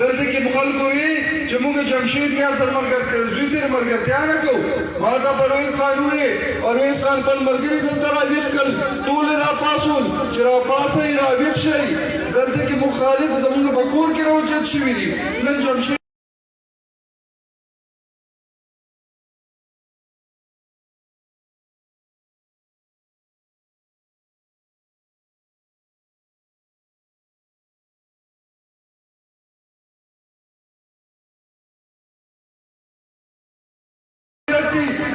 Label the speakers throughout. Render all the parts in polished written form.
Speaker 1: دلته کې مخالفو وي چې موږ جمشید میا سره ملګرتیا زوی سره ملګرتیا نه کوو. ما ته پرویز خان وویې پرویز خان خپل ملګري دلته راویښ کړل ټول یې راپاڅول چې راپاڅئ راویښ شئ. دلته کې مخالف زموږ په کور کې راوچت شوي دي. نن جمشید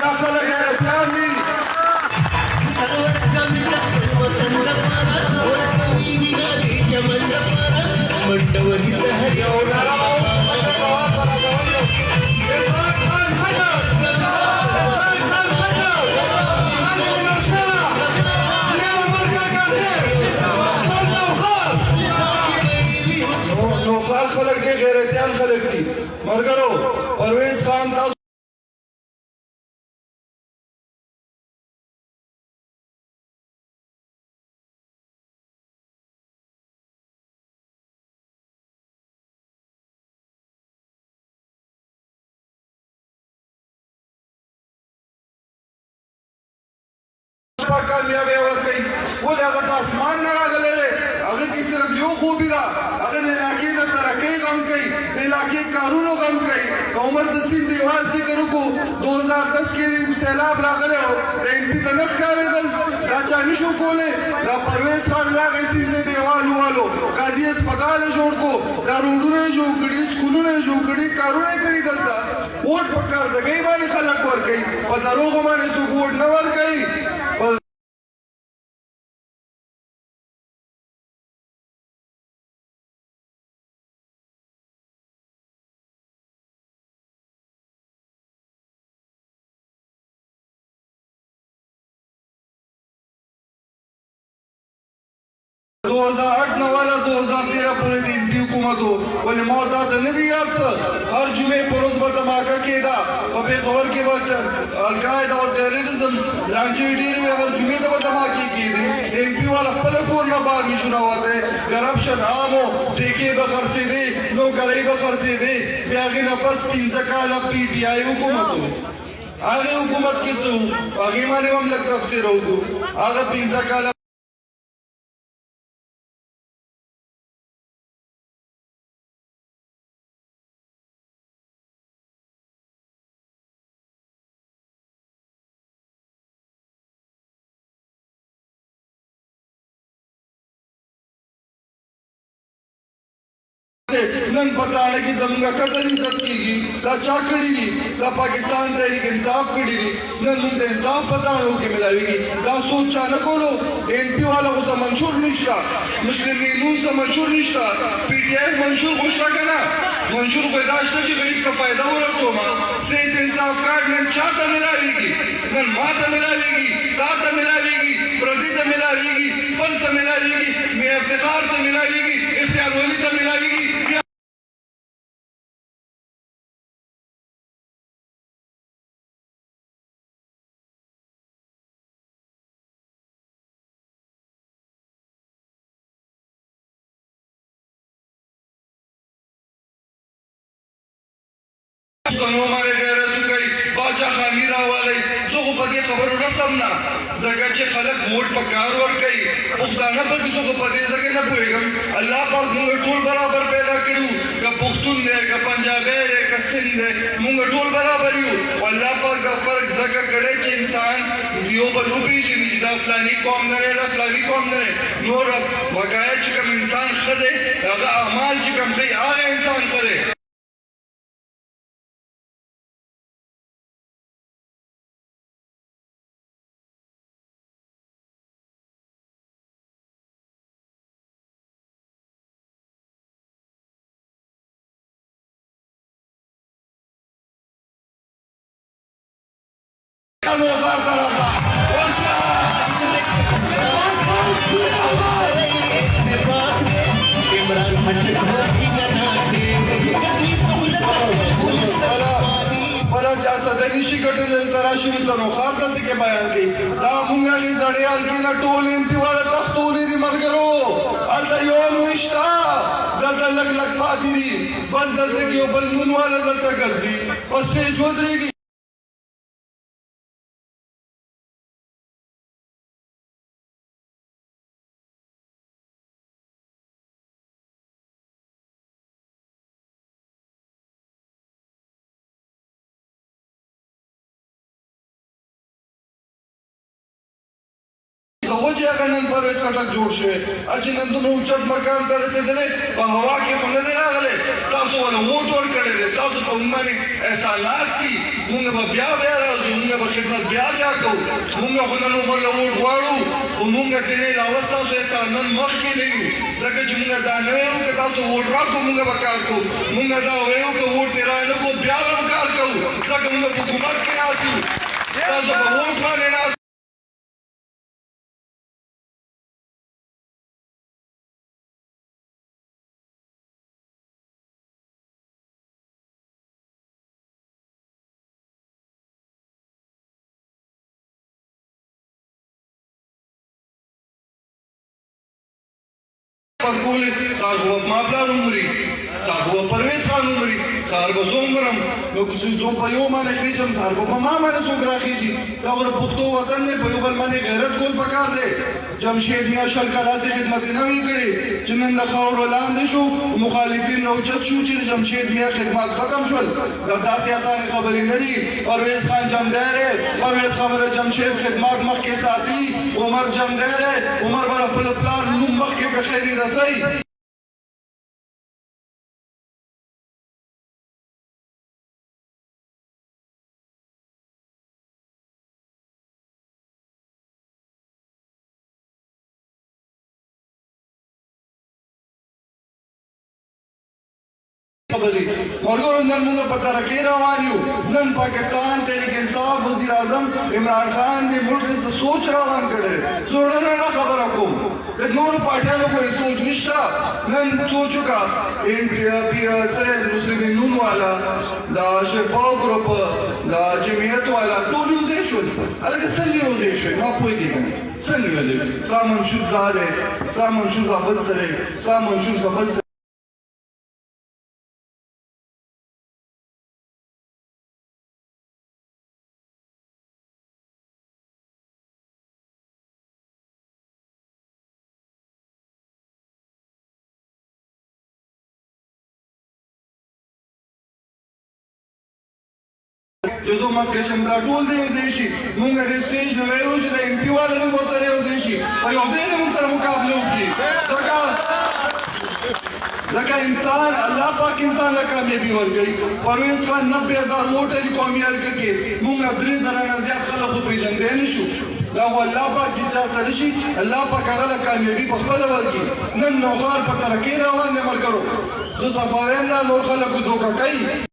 Speaker 1: دا خلک غیرتیان دي. نوخار خلک ډېر غیرتیان خلک دي. ملګرو پرویز خان تاسو کامیابی ورکوي. ولې هغه د اسمان نه راغلی دی، هغه کې صرف یو خوبي ده، هغه د علاقې د ترقۍ غم کوي، د علاقې کارونو غم کوي. که عمر د سیند دیوال ذکر وکړو 2010 کې سیلاب راغلی و، د MP ته نه ښکارېدل، دا چا نشو کولی. دا پرویز خان راغی سیند دیوال ووالو، قاضي هسپتال یې جوړ کړو، دا روډونه یې جوړ کړي، سکولونه یې جوړ کړي، کارونه یې کړي. دلته ووټ په کارګرۍ باندې خلک ورکوي، په دروغو باندې څوک ووټ نه ورکوي. دو 2008 نه والا 2013 پورې د MP حکومت و. ولې ما ورته ته نه دي یاد څه؟ هر جمعې په ورځ به دماکه کېده، په پېښور کې به القاعده او ټیرریزم لانجې ډېرې وې، هر جمعې ته به دماکې کېدې. د MP والا خپله کور نه بهر نشو راوتی، کرپشن عام و، ټیکې به خرڅېدې، نوکرۍ به خرڅېدې. بیا هغې نه پس 15 کاله PTI حکومت و. هغې حکومت کې څه و؟ هغې باندې هم لږ تفسیر وکړو. هغه 15 کاله نن په تاړه کې زموږ قدر عزت کېږي. دا چا کړي دي؟ دا پاکستان تحریک انصاف کړي دي. نن موږ د انصاف په تاړو کې ملاویږي. دا سوچ چا نه کولو. MP والا خو ته منشور نشته، مسلم لیگ ته منشور نشته، PTI منشور خو شته که نه؟ منشور خو دا شته چې غریب ته فایده ورسومه. صحت انصاف کارډ نن چا ته ملاویږي؟ نن ما ته ملاویږي، تا ته ملاویږي، پردي ته ملاویږي، بل ته ملاویږي، مې افتخار ته ملاویږي، اختیار ولي ته ملاویږي. نو باندې غیرت وکړي، باچا خامي راولئ. زه خو په دې خبرو رسم نه، ځکه چې خلک ووټ په کار ورکوي. پښتانه پکې زه خو په دې ځکه نه پوهېږم. الله پاک موږ ټول برابر پیدا کړي، که پښتون دی، که پنجابی دی، که سند دی، موږ ټول برابر یو. الله پاک دا فرق ځکه کړی چې انسان یو بل وپېژني چې دا فلاني قوم نه دی، دا فلاني قوم نه دی. نور بقایا چې کوم انسان ښه دی، هغه اعمال چې کوم کوي هغه انسان ښه دی. نوخار ته راځه. بله چا سده نشي ګټلی دلته راشي دلته نوخار دلته کې بیان کوي. دا مونږ هغې زړې حلقې نه ټول MP والا تښتولي دي ملګرو. دلته یو هم نشته دلته لږ لږ پاتې دي بل دلته کې یو بل نون والا دلته ګرځي په سټیج ودرېږي وجه هغه نن پرویز خټک جوړ شوی چې نن دومره اوچت مقام ته رسېدلی په هوا کې خو نه دی راغلی تاسو ونه ووټ ورکړی دی ستاسو په موږ باندې احسانات دي موږ به بیا راځو موږ به خدمت بیا کوو موږ خو نن عمر له ووټ غواړو خو موږ ترې علاوه ستاسو احسانمند مخکې نه یو ځکه چې موږ دا نه ویو که تاسو ووټ راکړو موږ به کار کوو موږ دا ویو که ووټ دې را نه کړو بیا به هم کار کوو ځکه موږ په حکومت کې ناست یو تاسو په ووټ باندې ناست پرکول سار هو مابلار عمري سار هو پرویز خان عمري سار به زه عمرم نو چې زه په یو باندې خېجم سار به په ما باندې څوک راخېجي دا ور پښتو وطن دی په یو بل باندې غیرت کول پکار دی جمشید میاں شل کاله سي خدمت نه وی کړي چې نن د خاورو لاندې شو مخالفین راوچت شو چې جمشید میاں خدمات ختم شول دا داسې اسانه خبرې نه دي پرویز خان جمدار پرویز خبره جمشید خدمات مخکې ساتي عمر جمدار عمر بر خپل پلان نوم مخکې به خیری رسي ملګرو نن موږ په ترقۍ روان یو نن پاکستان تحریک انصاف وزیر اعظم عمران خان د ملک څخه سوچ روان کړی زړه نه خبره کوم د نورو پارټیانو پورې سوچ نشته نن سوچ وکړه ان پی سره مسلمین نون والا دا شرپاو ګروپ دا جمعیت والا ټول یو ځای شول هلکه څنګه یو ځای شوی ما پوهېږم څنګه دی ستا منشور دا دی ستا منشور دا بل سره ستا منشور دا بل سره چې زه مخکې شم دا ټول دی یو ځای شي مونږ د سټیج نه ویلو چې د ایم پي والا دې ورسره یو ځای شي په یو ځای دې مونږ سره مقابله وکړي ځکه انسان الله پاک انسان له کامیابي ورکوي پرویز خان 90,000 ووټ یې قومي حلقه کې مونږ 3,000 نه زیات خلک خو پېژندی نه شو دا خو الله پاک چې چا سره شي الله پاک هغه له کامیابي په خپله ورکړي نن نوښار په ترقۍ روان دی ملګرو زه صفا ویم دا نور خلکو دوکه کوي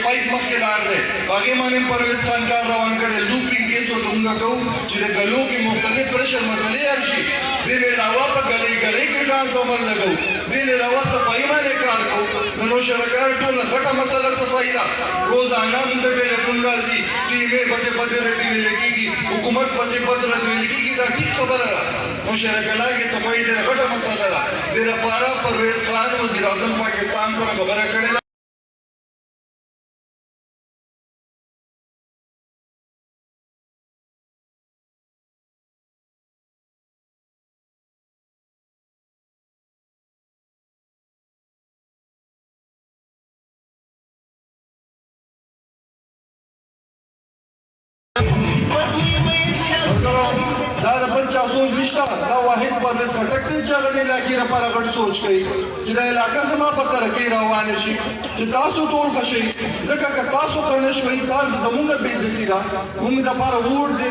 Speaker 1: پایپ مخکې لاړ دی هغې باندې پرویز خان کار روان کړی لوپینګ کیس ورته مونږ کوو چې د ګلو کې مختلف پرشر مسلې حل شي دې نه علاوه په ګلۍ کې ټرانسفارمر لګوو دې نه علاوه صفایي باندې کار کوو د نوشرکار ټوله غټه مسله صفایي ده روزانه مونږ ته ټلیفون راځي ټیمې پسې بد رد ویل کېږي حکومت پسې بد رد ویل کېږي دا ټیک خبره ده نوشرکلا کې صفایي ډېره غټه مسله ده دې لپاره پرویز خان وزیر اعظم پاکستان سره خبره کړې ده دا بل چا سوچ نشته دا واحد پرویز خټک دی چې هغه د علاقې لپاره غټ سوچ کوي چې دا علاقه زما په ترقۍ روانه شي چې تاسو ټول ښه شئ ځکه که تاسو ښه نه شوئ سار زموږ بېعزتي ده موږ دپاره ووټ دی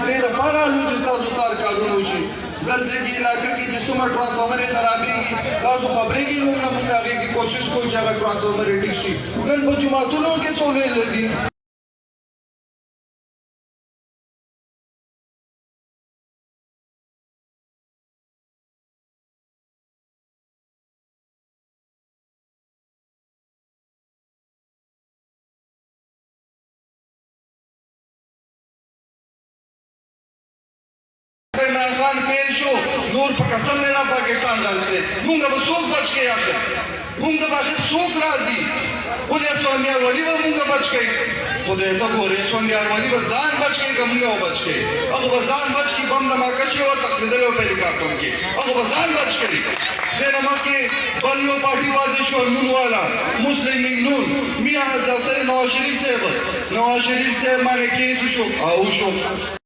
Speaker 1: دې لپاره حلو چې ستاسو سار کارونه وشي دلته کې علاقه کې چې څومره ټرانسفارمرې خرابېږي تاسو خبرېږي موږ نه موږ هغې کې کوشش کوو چې هغه ټرانسفارمرې ټیک شي نن په جوماتونو کې څو لیل دي پلان فیل شو نور په قسم نه را پاکستان راځي مونږ به څوک بچ کې اخر مونږ به اخر څوک راځي ولې سوندیار ولی به مونږ بچ کې خدای ته ګورې سوندیار ولی به ځان بچ کې که مونږ بچ کې هغه به ځان بچ کې بم دماکه شي ورته خریدلی او په هلیکاپټر کې هغه به ځان بچ کړي دې نه مخکې بل یو پارټي واضح شو نون والا مسلم لیگ نون میاں سره نواز شریف صاحب باندې کیس شو او شو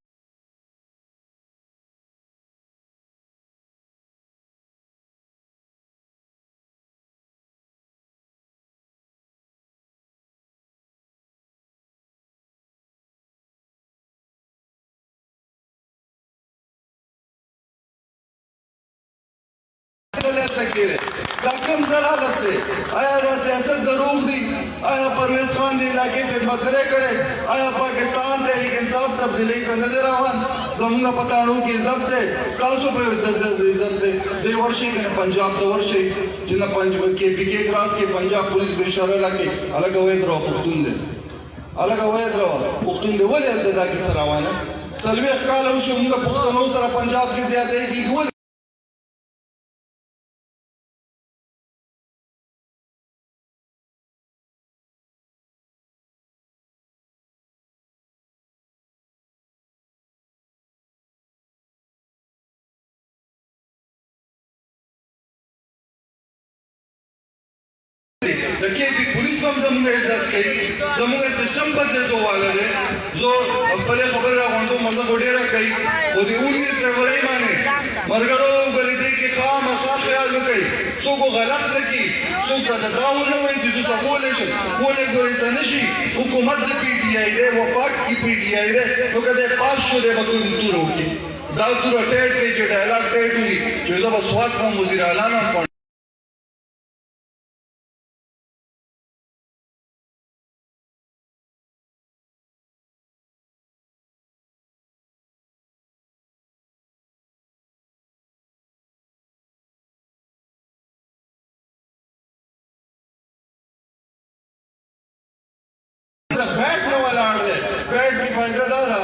Speaker 1: دا کوم ضلالت دی آیا دا سیاست دروغ دی آیا پرویز خان دی علاقې خدمت نه کړی آیا پاکستان تحریک انصاف تبدیلۍ ته نه دی روان زموږ په تاڼو کې عزت دی ستاسو په عزت دی ځای ورشئ که نه پنجاب ته ورشئ چې نه کې پي کې کراس کې پنجاب پولیس به اشاره راکړي هلکه وایي دروا پښتون دی هلکه وایي دروا پښتون دی ولې هلته دا کیسه روانه 40 کاله وشو موږ پښتنو سره پنجاب کې زیاتی کېږي د کې پی پولیس هم زموږ عزت کوي زموږ سیستم بدلېدو والا دی زه خپلې خبرې راغونډو مزه خو ډېره کوي خو د 19 فبرورۍ باندې ملګرو وګرځېدی کې خامخا خیال وکړئ څوک غلط نه کړي څوک ته دا ونه وایي چې دوی کولی شي کولی ګورېسته نه شي حکومت د پي ټي آی دی وفاق کې پي ټي آی دی نو که دی پاس شو دی به کوم توره وکړي دا توره ټیټ کوي چې ډایلاګ ټیټ وي چې زه به سوات کړم وزیر اعلی نه هم بیٹ نه ولاړ دی بیٹ کې فایده دا ده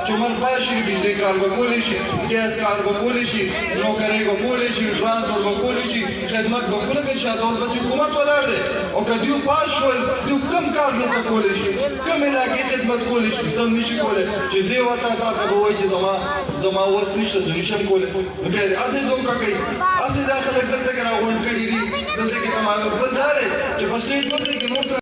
Speaker 1: چې عمر پاس شي بجلی کار به کولی شي ګیس کار به کولی شي نوکرۍ به کولی شي ټرانسپورټ به کولی شي خدمت به کولی شي شاته بس حکومت ولاړ دی او که دوی پاس شول دوی کم کار دلته کولی شي کم علاقې خدمت کولی شي سم نشي کولی چې زه ورته تا ته به وایي چې زما وس نشته زه نشم کولی نو بیا دې هسې دوکه کوي هسې دا خلک دلته کې راغونډ کړي دي دلته کې تمام بل دا دی چې په سټیج باندې کې نور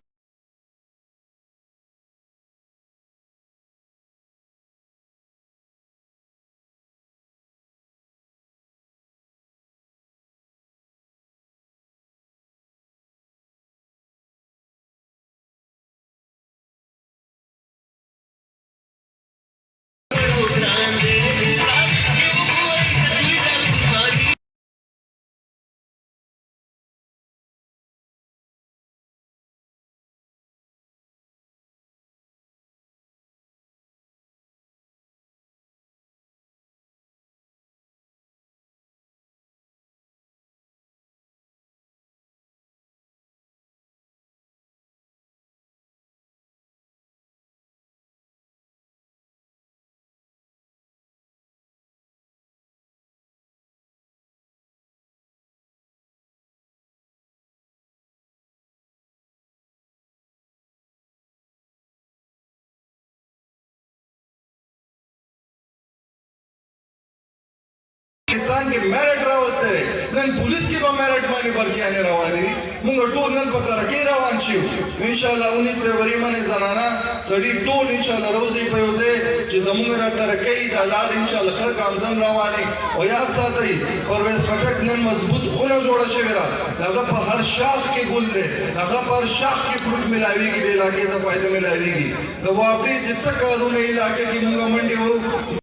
Speaker 1: پاکستان کې میرټ راوسته دی نن پولیس کې به میرټ باندې برکیانې روانې دي موږ ټول نن په ترقۍ روان شو انشاءالله 19 فبرورۍ باندې زنانه سړي ټول انشاءالله روزي په یو ځای چې زموږ را ترقۍ دا لار انشاءالله ښه کامزم روانې او یاد ساتئ پرویز خټک نن مضبوط اونه جوړه شوې ده هغه په هر شاخ کې ګل دی هغه په هر شاخ کې فروټ ملاویږي د علاقې ته فایده ملاویږي د واپډې چې څه کارونه علاقې کې موږ منډې وو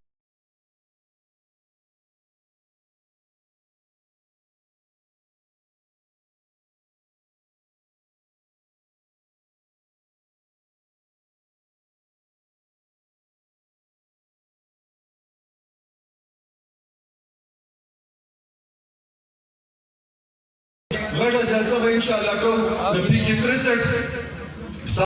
Speaker 1: غټه جلسه به انشاءالله کوو د پی کې 63